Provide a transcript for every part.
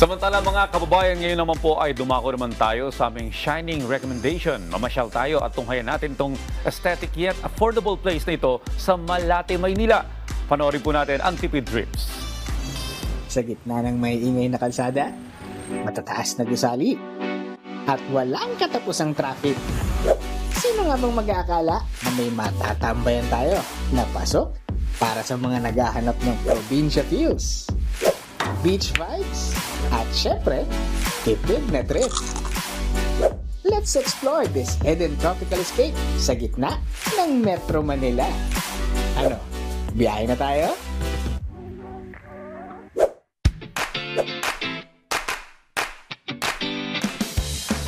Samantala mga kababayan, ngayon naman po ay dumako naman tayo sa aming shining recommendation. Mamasyal tayo at tunghayan natin tong aesthetic yet affordable place na ito sa Malate, Maynila. Panoorin po natin ang tipid trips. Sa gitna ng may ingay na kalsada, matataas na gusali, at walang katapusang traffic. Sino nga bang mag-aakala na may matatambayan tayo na pasok para sa mga naghahanap ng probinsya feels, beach vibes, at syempre, tipid na trip. Let's explore this hidden tropical escape sa gitna ng Metro Manila. Ano, biyahe na tayo?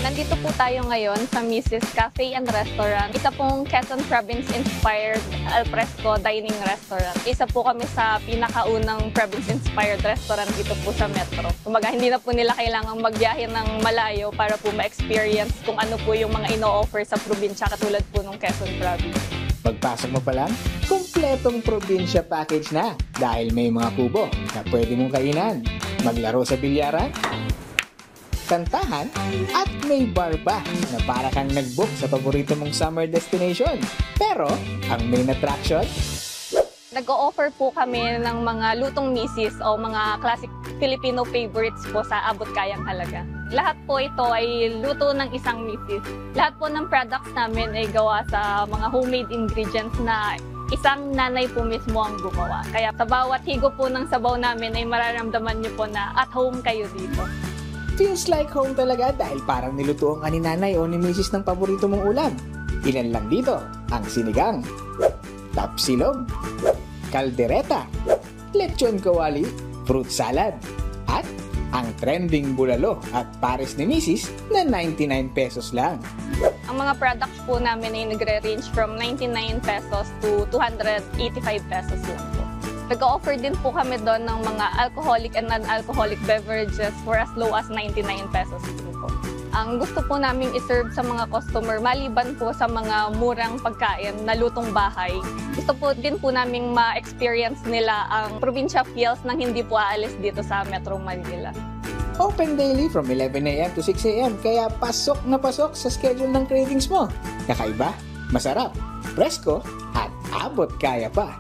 Nandito po tayo ngayon sa Mrs. Cafe and Restaurant. Isa pong Quezon Province-inspired alfresco dining restaurant. Isa po kami sa pinakaunang province-inspired restaurant dito po sa Metro. Kumbaga, hindi na po nila kailangang magbiyahe ng malayo para po ma-experience kung ano po yung mga ino-offer sa probinsya katulad po ng Quezon Province. Pagpasok mo pa lang, kumpletong probinsya package na dahil may mga kubo na pwede mong kainan, maglaro sa bilyaran, kantahan, at may bar pa na para kang nag-book sa paborito mong summer destination. Pero, ang main attraction, Nag-o-offer po kami ng mga lutong misis o mga classic Filipino favorites po sa abot kayang halaga. Lahat po ito ay luto ng isang misis. Lahat po ng products namin ay gawa sa mga homemade ingredients na isang nanay po mismo ang gumawa. Kaya sa bawat higo po ng sabaw namin ay mararamdaman niyo po na at home kayo dito. feels like home talaga dahil parang nilutuan ka ni nanay o ni misis ng paborito mong ulam. Ilan lang dito ang sinigang, tapsilog, kaldereta, lechon kawali, fruit salad, at ang trending bulalo at pares ni misis na 99 pesos lang. Ang mga products po namin ay nagre-range from 99 pesos to 285 pesos lang po. Nag-offer din po kami doon ng mga alcoholic and non-alcoholic beverages for as low as 99 pesos din po. Ang gusto po namin iserve sa mga customer, maliban po sa mga murang pagkain na lutong bahay, gusto po din po namin ma-experience nila ang probinsya feels nang hindi po aalis dito sa Metro Manila. Open daily from 11 a.m. to 6 a.m. kaya pasok na pasok sa schedule ng cravings mo. Kakaiba, masarap, presko, at abot kaya pa.